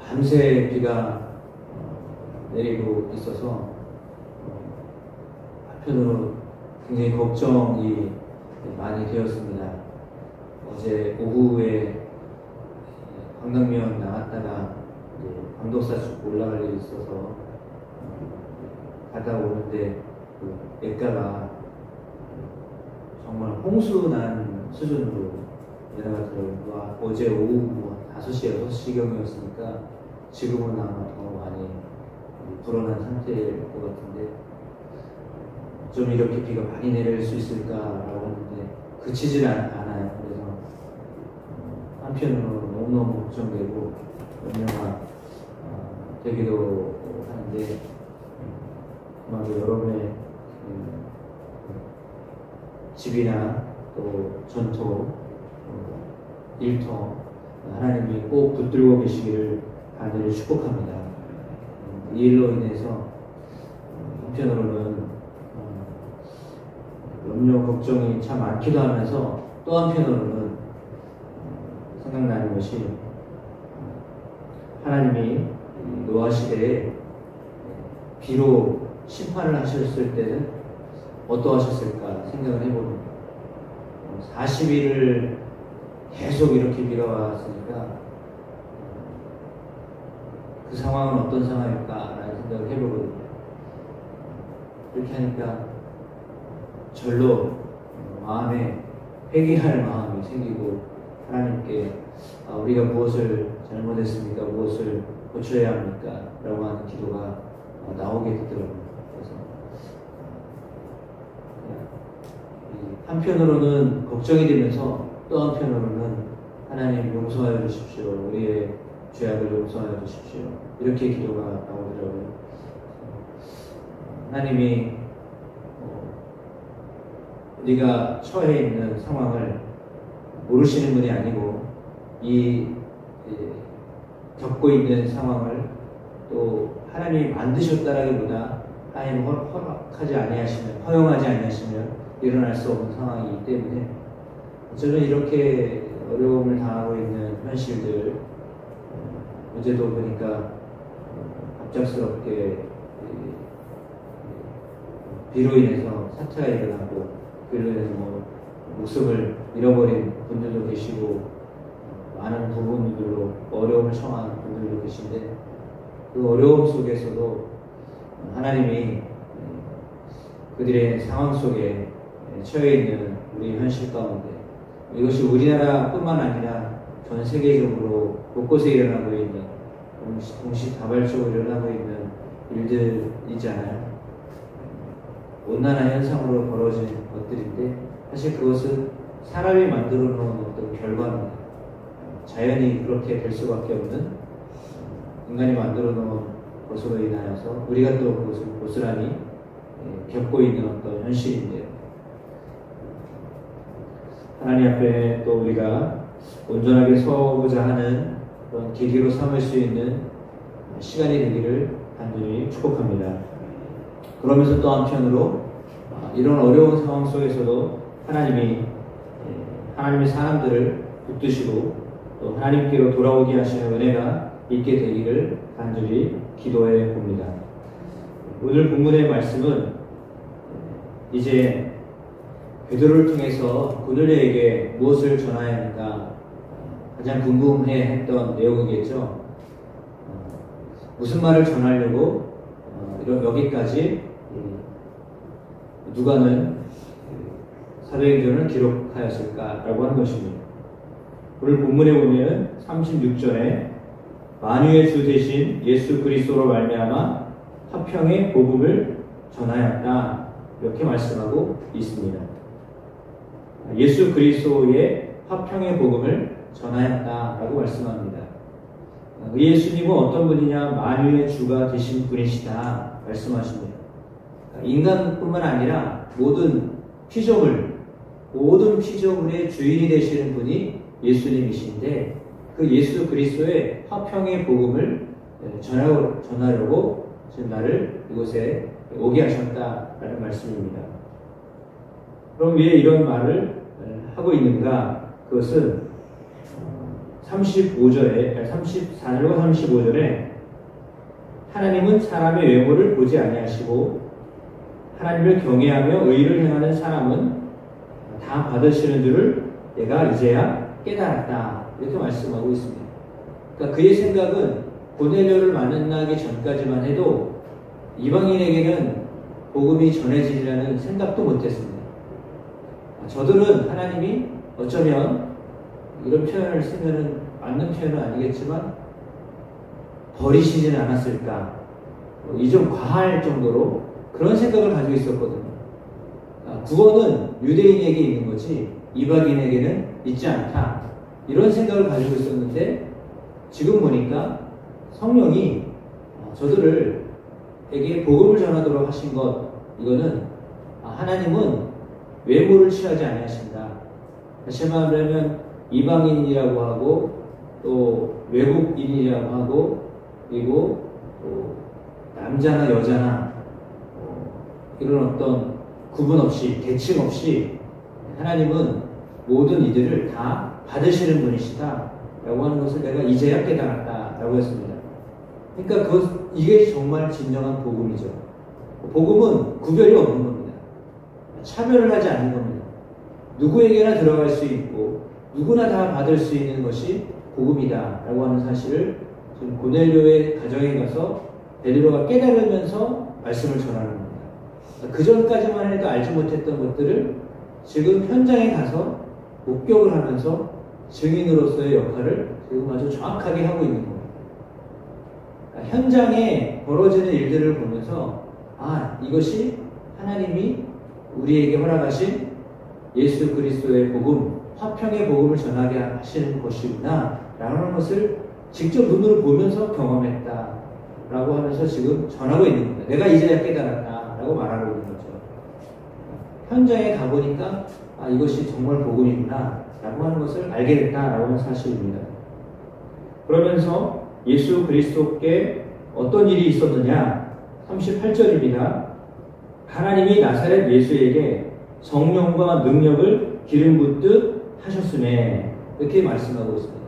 밤새 비가 내리고 있어서 한편으로 굉장히 걱정이 많이 되었습니다. 어제 오후에 관광명 나갔다가 광덕사 쭉 올라갈 일이 있어서 가다 오는데 그 냇가가 정말 홍수난 수준으로 내려가더라고요. 어제 오후 5시, 6시경이었으니까 지금은 아마 더 많이 불어난 상태일 것 같은데, 좀 이렇게 비가 많이 내릴 수 있을까라고 하는데 그치질 않아요. 그래서 한편으로 너무너무 걱정되고 염려가 되기도 하는데, 아마도 여러분의 집이나 또 전토, 일터 하나님이 꼭 붙들고 계시기를 간절히 축복합니다. 이 일로 인해서 한편으로는 염려 걱정이 참 많기도 하면서, 또 한편으로는 생각나는 것이 하나님이 노아 시대에 비로 심판을 하셨을 때는 어떠하셨을까 생각을 해봅니다. 40일을 계속 이렇게 비가 왔으니까 그 상황은 어떤 상황일까라는 생각을 해보거든요. 그렇게 하니까 절로 마음에 회개할 마음이 생기고, 하나님께 우리가 무엇을 잘못했습니까? 무엇을 고쳐야 합니까? 라고 하는 기도가 나오게 되더라고요. 그래서 한편으로는 걱정이 되면서 또 한편으로는 하나님 용서하여 주십시오. 우리의 죄악을 용서하여 주십시오. 이렇게 기도가 나오더라고요. 하나님이 우리가 처해 있는 상황을 모르시는 분이 아니고, 겪고 있는 상황을 또 하나님이 만드셨다라기보다 하나님 허락하지 아니하시면, 허용하지 아니하시면 일어날 수 없는 상황이기 때문에, 저는 이렇게 어려움을 당하고 있는 현실들, 어제도 보니까 갑작스럽게 비로 인해서 사태가 일어나고, 그로 인해서 목숨을 잃어버린 분들도 계시고, 많은 부분들로 어려움을 처한 분들도 계신데, 그 어려움 속에서도 하나님이 그들의 상황 속에 처해 있는 우리 현실 가운데, 이것이 우리나라뿐만 아니라 전 세계적으로 곳곳에 일어나고 있는, 동시다발적으로 일어나고 있는 일들이잖아요. 온난화 현상으로 벌어진 것들인데, 사실 그것은 사람이 만들어 놓은 어떤 결과입니다. 자연이 그렇게 될 수밖에 없는, 인간이 만들어 놓은 것으로 인하여서 우리가 또 그것을 고스란히 겪고 있는 어떤 현실인데요. 하나님 앞에 또 우리가 온전하게 서고자 하는 그런 계기로 삼을 수 있는 시간이 되기를 간절히 축복합니다. 그러면서 또 한편으로 이런 어려운 상황 속에서도 하나님의 사람들을 붙드시고 또 하나님께로 돌아오게 하시는 은혜가 있게 되기를 간절히 기도해 봅니다. 오늘 본문의 말씀은 이제 베드로를 통해서 고넬료에게 무엇을 전해야 하는가 가장 궁금해했던 내용이겠죠. 무슨 말을 전하려고 여기까지 누가는 사도행전을 기록하였을까라고 하는 것입니다. 오늘 본문에 보면 36절에 만유의 주 대신 예수 그리스도로 말미암아 화평의 복음을 전하였다, 이렇게 말씀하고 있습니다. 예수 그리스도의 화평의 복음을 전하였다라고 말씀합니다. 예수님은 어떤 분이냐? 만유의 주가 되신 분이시다 말씀하십니다. 인간뿐만 아니라 모든 피조물의 주인이 되시는 분이 예수님이신데, 그 예수 그리스도의 화평의 복음을 전하려고 지금 나를 이곳에 오게 하셨다라는 말씀입니다. 그럼 왜 이런 말을 하고 있는가? 그것은 34절과 35절에 하나님은 사람의 외모를 보지 아니하시고 하나님을 경외하며 의를 행하는 사람은 다 받으시는 줄을 내가 이제야 깨달았다. 이렇게 말씀하고 있습니다. 그러니까 그의 생각은 고넬료를 만나기 전까지만 해도 이방인에게는 복음이 전해지리라는 생각도 못했습니다. 저들은 하나님이 어쩌면 이런 표현을 쓰면 맞는 표현은 아니겠지만 버리시지는 않았을까, 이 좀 과할 정도로 그런 생각을 가지고 있었거든요. 구원은 유대인에게 있는 거지 이방인에게는 있지 않다, 이런 생각을 가지고 있었는데 지금 보니까 성령이 저들에게 복음을 전하도록 하신 것, 이거는 하나님은 외모를 취하지 아니하신다. 다시 말하면 이방인이라고 하고 또 외국인이라고 하고 그리고 또 남자나 여자나 이런 어떤 구분 없이 대칭 없이 하나님은 모든 이들을 다 받으시는 분이시다 라고 하는 것을 내가 이제야 깨달았다 라고 했습니다. 그러니까 이게 정말 진정한 복음이죠. 복음은 구별이 없는 겁니다. 차별을 하지 않는 겁니다. 누구에게나 들어갈 수 있고 누구나 다 받을 수 있는 것이 복음이다 라고 하는 사실을 지금 고넬료의 가정에 가서 베드로가 깨달으면서 말씀을 전하는 겁니다. 그 전까지만 해도 알지 못했던 것들을 지금 현장에 가서 목격을 하면서 증인으로서의 역할을 지금 아주 정확하게 하고 있는 겁니다. 현장에 벌어지는 일들을 보면서 이것이 하나님이 우리에게 허락하신 예수 그리스도의 복음, 화평의 복음을 전하게 하시는 것이구나 라는 것을 직접 눈으로 보면서 경험했다 라고 하면서 지금 전하고 있는 겁니다. 내가 이제야 깨달았다 라고 말하고 있는 거죠. 현장에 가보니까 이것이 정말 복음이구나 라고 하는 것을 알게 됐다 라고 하는 사실입니다. 그러면서 예수 그리스도께 어떤 일이 있었느냐, 38절입니다. 하나님이 나사렛 예수에게 성령과 능력을 기름 붓듯 하셨음에, 이렇게 말씀하고 있습니다.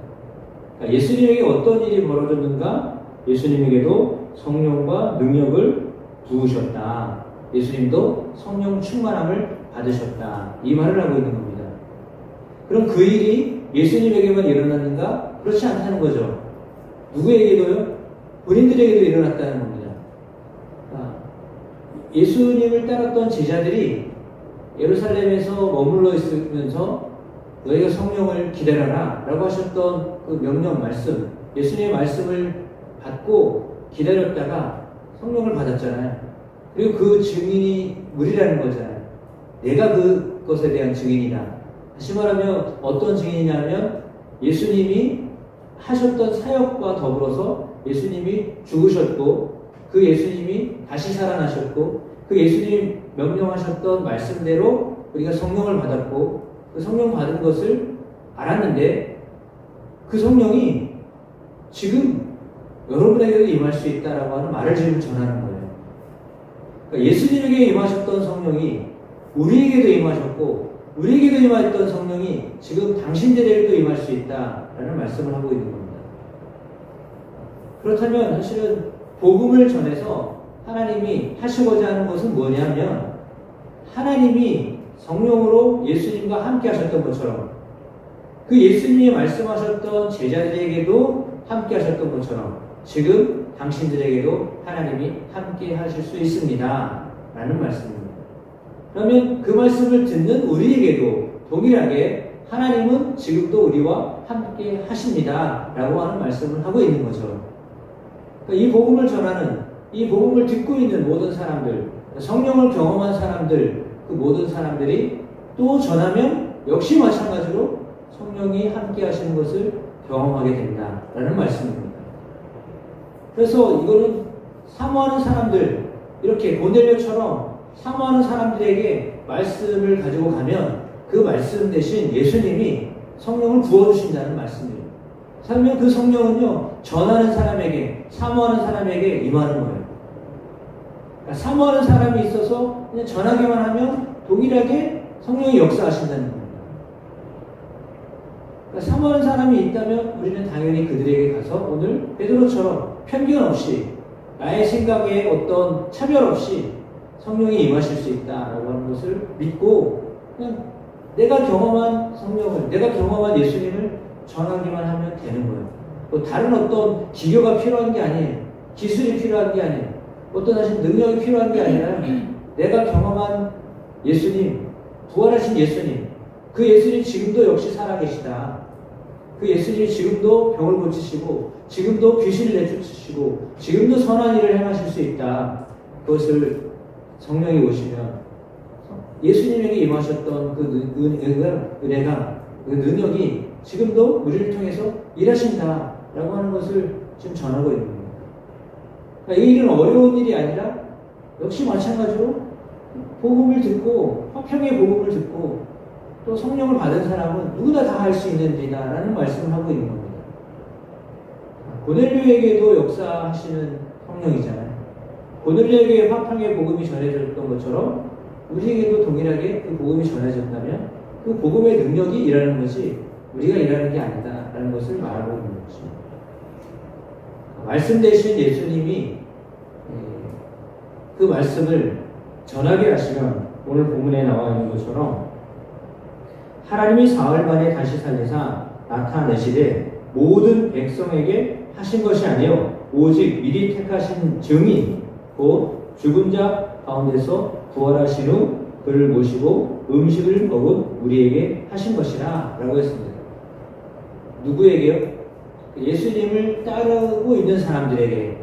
그러니까 예수님에게 어떤 일이 벌어졌는가? 예수님에게도 성령과 능력을 부으셨다. 예수님도 성령 충만함을 받으셨다. 이 말을 하고 있는 겁니다. 그럼 그 일이 예수님에게만 일어났는가? 그렇지 않다는 거죠. 누구에게도요? 본인들에게도 일어났다는 겁니다. 예수님을 따랐던 제자들이 예루살렘에서 머물러 있으면서 너희가 성령을 기다려라 라고 하셨던 그 명령 말씀, 예수님의 말씀을 받고 기다렸다가 성령을 받았잖아요. 그리고 그 증인이 우리라는 거잖아요. 내가 그것에 대한 증인이다. 다시 말하면 어떤 증인이냐면 예수님이 하셨던 사역과 더불어서 예수님이 죽으셨고 그 예수님이 다시 살아나셨고 그 예수님이 명령하셨던 말씀대로 우리가 성령을 받았고 그 성령 받은 것을 알았는데 그 성령이 지금 여러분에게도 임할 수 있다라고 하는 말을 지금 전하는 거예요. 그러니까 예수님에게 임하셨던 성령이 우리에게도 임하셨고 우리에게도 임하셨던 성령이 지금 당신들에게도 임할 수 있다라는 말씀을 하고 있는 겁니다. 그렇다면 사실은 복음을 전해서 하나님이 하시고자 하는 것은 뭐냐면 하나님이 성령으로 예수님과 함께 하셨던 것처럼 그 예수님이 말씀하셨던 제자들에게도 함께 하셨던 것처럼 지금 당신들에게도 하나님이 함께 하실 수 있습니다 라는 말씀입니다. 그러면 그 말씀을 듣는 우리에게도 동일하게 하나님은 지금도 우리와 함께 하십니다 라고 하는 말씀을 하고 있는 거죠. 이 복음을 전하는, 이 복음을 듣고 있는 모든 사람들, 성령을 경험한 사람들, 그 모든 사람들이 또 전하면 역시 마찬가지로 성령이 함께 하시는 것을 경험하게 된다라는 말씀입니다. 그래서 이거는 사모하는 사람들, 이렇게 고넬료처럼 사모하는 사람들에게 말씀을 가지고 가면 그 말씀 대신 예수님이 성령을 부어주신다는 말씀입니다. 그러면 그 성령은요, 전하는 사람에게, 사모하는 사람에게 임하는 거예요. 그러니까 사모하는 사람이 있어서 그냥 전하기만 하면 동일하게 성령이 역사하신다는 겁니다. 사모하는 사람이 있다면 우리는 당연히 그들에게 가서 오늘 베드로처럼 편견 없이 나의 생각에 어떤 차별 없이 성령이 임하실 수 있다라고 하는 것을 믿고 그냥 내가 경험한 성령을, 내가 경험한 예수님을 전하기만 하면 되는 거예요. 또 다른 어떤 기교가 필요한 게 아니에요. 기술이 필요한 게 아니에요. 어떤 하신 능력이 필요한 게 아니라 내가 경험한 예수님, 부활하신 예수님, 그 예수님 지금도 역시 살아계시다. 그 예수님이 지금도 병을 고치시고 지금도 귀신을 내쫓으시고 지금도 선한 일을 행하실 수 있다. 그것을 성령이 오시면 예수님에게 임하셨던 그 은혜가 그 능력이 지금도 우리를 통해서 일하신다라고 하는 것을 지금 전하고 있는 겁니다. 그러니까 이 일은 어려운 일이 아니라 역시 마찬가지로 복음을 듣고 화평의 복음을 듣고 또 성령을 받은 사람은 누구나 다 할 수 있는 일이다라는 말씀을 하고 있는 겁니다. 고넬료에게도 역사하시는 성령이잖아요. 고넬료에게 화평의 복음이 전해졌던 것처럼 우리에게도 동일하게 그 복음이 전해졌다면 그 복음의 능력이 일하는 것이 우리가 일하는 게 아니다라는 것을 말하고 있는 것입니다. 말씀 대신 예수님이 그 말씀을 전하게 하시면 오늘 본문에 나와 있는 것처럼 하나님이 사흘 만에 다시 살리사 나타내시되 모든 백성에게 하신 것이 아니요 오직 미리 택하신 증인 곧 죽은 자 가운데서 부활하신 후 그를 모시고 음식을 먹은 우리에게 하신 것이라 라고 했습니다. 누구에게요? 예수님을 따르고 있는 사람들에게,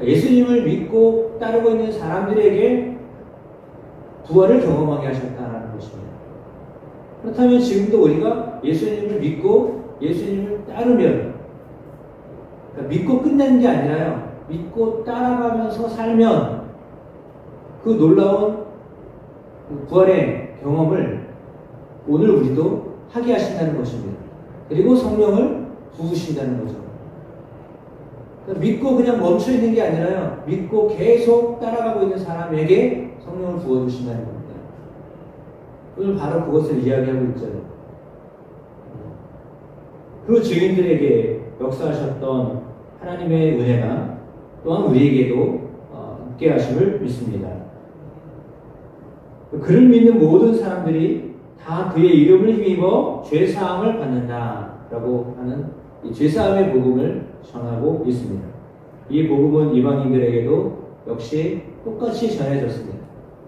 예수님을 믿고 따르고 있는 사람들에게 부활을 경험하게 하셨다는 것입니다. 그렇다면 지금도 우리가 예수님을 믿고 예수님을 따르면, 그러니까 믿고 끝내는 게 아니라요, 믿고 따라가면서 살면 그 놀라운 부활의 경험을 오늘 우리도 하게 하신다는 것입니다. 그리고 성령을 부으신다는 거죠. 그러니까 믿고 그냥 멈춰 있는 게 아니라요, 믿고 계속 따라가고 있는 사람에게 성령을 부어주신다는 겁니다. 오늘 바로 그것을 이야기하고 있잖아요. 그 증인들에게 역사하셨던 하나님의 은혜가 또한 우리에게도 있게 하심을 믿습니다. 그를 믿는 모든 사람들이 다 그의 이름을 힘입어 죄사함을 받는다라고 하는 이 죄사함의 복음을 전하고 있습니다. 이 복음은 이방인들에게도 역시 똑같이 전해졌습니다.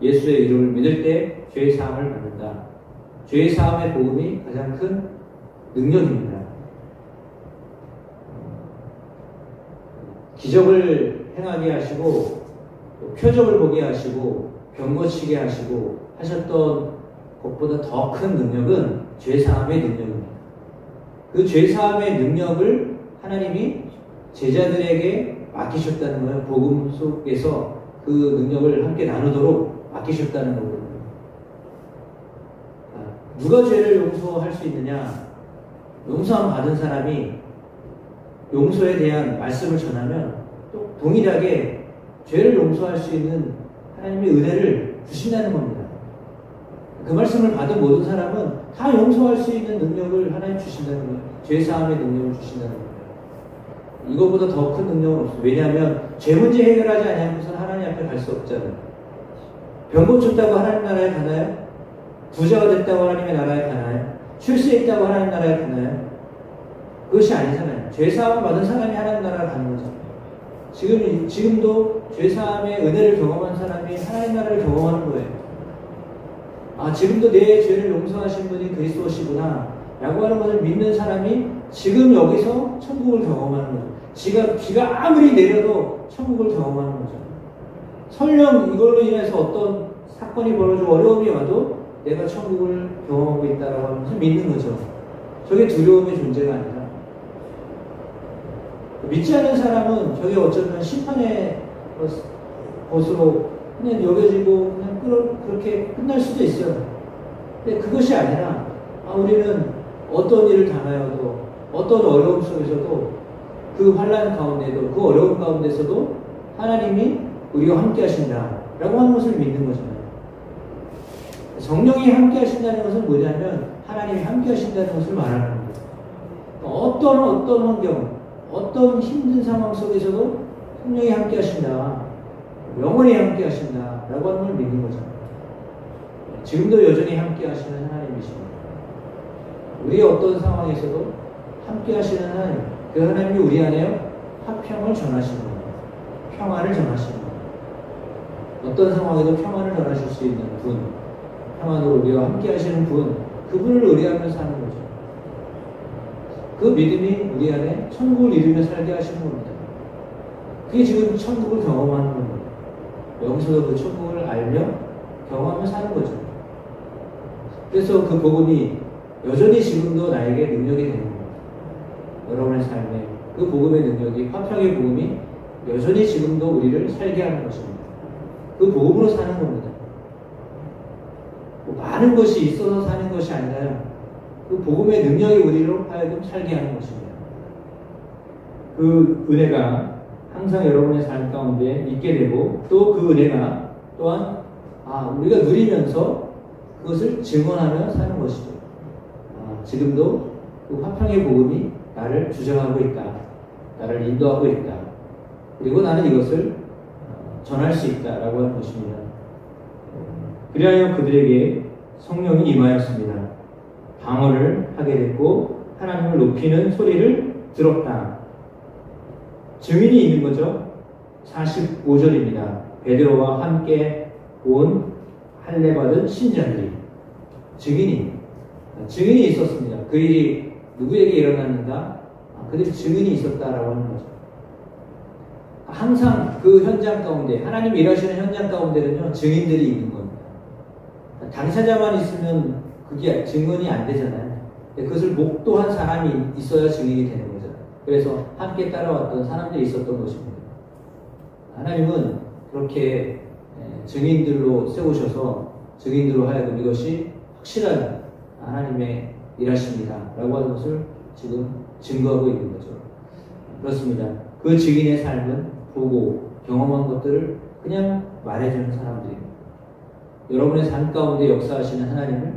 예수의 이름을 믿을 때 죄사함을 받는다. 죄사함의 복음이 가장 큰 능력입니다. 기적을 행하게 하시고 표적을 보게 하시고 병 고치게 하시고 하셨던 것보다 더 큰 능력은 죄사함의 능력입니다. 그 죄사함의 능력을 하나님이 제자들에게 맡기셨다는 거예요. 복음 속에서 그 능력을 함께 나누도록 맡기셨다는 거거든요. 누가 죄를 용서할 수 있느냐? 용서함 받은 사람이 용서에 대한 말씀을 전하면 또 동일하게 죄를 용서할 수 있는 하나님의 은혜를 주신다는 겁니다. 그 말씀을 받은 모든 사람은 다 용서할 수 있는 능력을 하나님 주신다는 거예요. 죄사함의 능력을 주신다는 겁니다. 이거보다 더 큰 능력은 없어요. 왜냐하면 죄 문제 해결하지 않으면서는 하나님 앞에 갈 수 없잖아요. 병 고쳤다고 하나님 나라에 가나요? 부자가 됐다고 하나님의 나라에 가나요? 출세했다고 하나님 나라에 가나요? 그것이 아니잖아요. 죄사함을 받은 사람이 하나님 나라에 가는 거죠. 지금도 죄사함의 은혜를 경험한 사람이 하나님 나라를 경험하는 거예요. 아, 지금도 내 죄를 용서하신 분이 그리스도시구나 라고 하는 것을 믿는 사람이 지금 여기서 천국을 경험하는 거죠. 비가 아무리 내려도 천국을 경험하는 거죠. 설령 이걸로 인해서 어떤 사건이 벌어지고 어려움이 와도 내가 천국을 경험하고 있다라고 하면서 믿는 거죠. 저게 두려움의 존재가 아니라, 믿지 않는 사람은 저게 어쩌면 심판의 것으로 그냥 여겨지고 그냥 그렇게 끝날 수도 있어요. 근데 그것이 아니라 우리는 어떤 일을 당하여도 어떤 어려움 속에서도 그 환난 가운데도 그 어려움 가운데서도 하나님이 우리와 함께 하신다라고 하는 것을 믿는 거잖아요. 성령이 함께 하신다는 것은 뭐냐면 하나님이 함께 하신다는 것을 말하는 겁니다. 어떤 환경, 어떤 힘든 상황 속에서도 성령이 함께 하신다. 영원히 함께 하신다. 라고 하는 걸 믿는 거죠. 지금도 여전히 함께 하시는 하나님이십니다. 우리의 어떤 상황에서도 함께 하시는 하나님, 그 하나님이 우리 안에 화평을 전하시는 겁니다. 평안을 전하시는 겁니다. 어떤 상황에도 평안을 전하실 수 있는 분, 평안으로 우리와 함께 하시는 분, 그분을 의뢰하며 사는 거죠. 그 믿음이 우리 안에 천국을 이루며 살게 하시는 겁니다. 그게 지금 천국을 경험하는 겁니다. 여기서도 그 천국을 알며 경험하며 사는 거죠. 그래서 그 복음이 여전히 지금도 나에게 능력이 되는 겁니다. 여러분의 삶에 그 복음의 능력이, 화평의 복음이 여전히 지금도 우리를 살게 하는 것입니다. 그 복음으로 사는 겁니다. 많은 것이 있어서 사는 것이 아니라요. 그 복음의 능력이 우리로 하여금 살게 하는 것입니다. 그 은혜가 항상 여러분의 삶 가운데 있게 되고, 또 그 은혜가 또한 우리가 누리면서 그것을 증언하며 사는 것이죠. 지금도 그 화평의 복음이 나를 주장하고 있다. 나를 인도하고 있다. 그리고 나는 이것을 전할 수 있다라고 하는 것입니다. 그리하여 그들에게 성령이 임하였습니다. 방언을 하게 됐고 하나님을 높이는 소리를 들었다. 증인이 있는 거죠. 45절입니다. 베드로와 함께 온 할례받은 신자들이 증인이 있었습니다. 그 일이 누구에게 일어났는가? 그들이 증인이 있었다라고 하는 거죠. 항상 그 현장 가운데, 하나님 일하시는 현장 가운데는요, 증인들이 있는 겁니다. 당사자만 있으면 그게 증언이 안 되잖아요. 그것을 목도한 사람이 있어야 증인이 되는 거죠. 그래서 함께 따라왔던 사람들이 있었던 것입니다. 하나님은 그렇게 증인들로 세우셔서 증인들로 하여금 이것이 확실한 하나님의 일하십니다. 라고 하는 것을 지금 증거하고 있는 거죠. 그렇습니다. 그 증인의 삶은 보고 경험한 것들을 그냥 말해주는 사람들입니다. 여러분의 삶 가운데 역사하시는 하나님을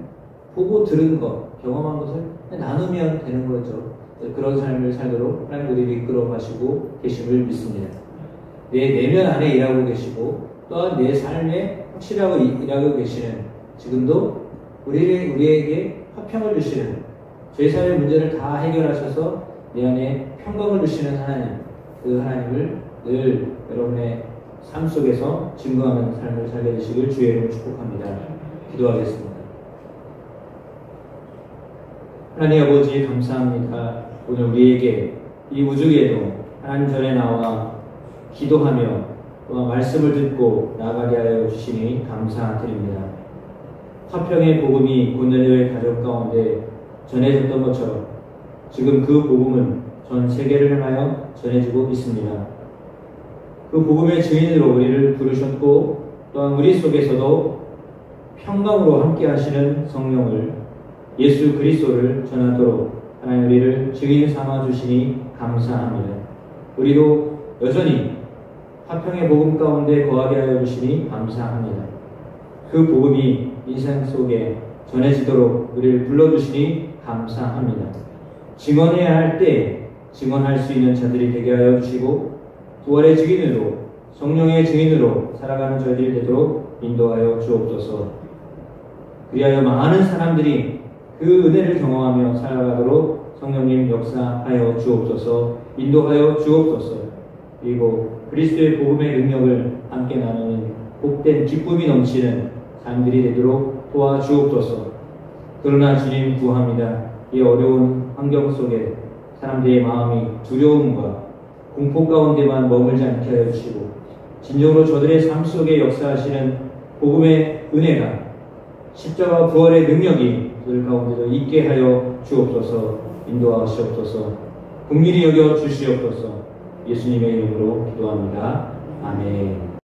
보고 들은 것, 경험한 것을 나누면 되는 거죠. 그런 삶을 살도록 하나님 우리를 이끌어 가시고 계심을 믿습니다. 내 내면 안에 일하고 계시고 또한 내 삶에 확실하고 일하고 계시는, 지금도 우리에게 화평을 주시는, 죄사의 문제를 다 해결하셔서 내 안에 평강을 주시는 하나님, 그 하나님을 늘 여러분의 삶 속에서 증거하는 삶을 살게 되시길 주의 이름으로 축복합니다. 기도하겠습니다. 하나님 아버지 감사합니다. 오늘 우리에게 이 우주에도 하나님 전에 나와 기도하며 또한 말씀을 듣고 나아가게 하여 주시니 감사드립니다. 화평의 복음이 고넬료의 가족 가운데 전해졌던 것처럼 지금 그 복음은 전 세계를 향하여 전해지고 있습니다. 그 복음의 증인으로 우리를 부르셨고 또한 우리 속에서도 평강으로 함께 하시는 성령을, 예수 그리스도를 전하도록 하나님 우리를 증인 삼아 주시니 감사합니다. 우리도 여전히 화평의 복음 가운데 거하게 하여 주시니 감사합니다. 그 복음이 인생 속에 전해지도록 우리를 불러주시니 감사합니다. 증언해야 할 때 증언할 수 있는 자들이 되게 하여 주시고, 부활의 증인으로, 성령의 증인으로 살아가는 저희들이 되도록 인도하여 주옵소서. 그리하여 많은 사람들이 그 은혜를 경험하며 살아가도록 성령님 역사하여 주옵소서. 인도하여 주옵소서. 그리고 그리스도의 복음의 능력을 함께 나누는 복된 기쁨이 넘치는 삶들이 되도록 도와주옵소서. 그러나 주님 구합니다. 이 어려운 환경 속에 사람들의 마음이 두려움과 공포 가운데만 머물지 않게 하여 주시고, 진정으로 저들의 삶 속에 역사하시는 복음의 은혜가, 십자가 부활의 능력이 그들 가운데도 있게 하여 주옵소서. 인도하시옵소서. 긍휼히 여겨 주시옵소서. 예수님의 이름으로 기도합니다. 아멘.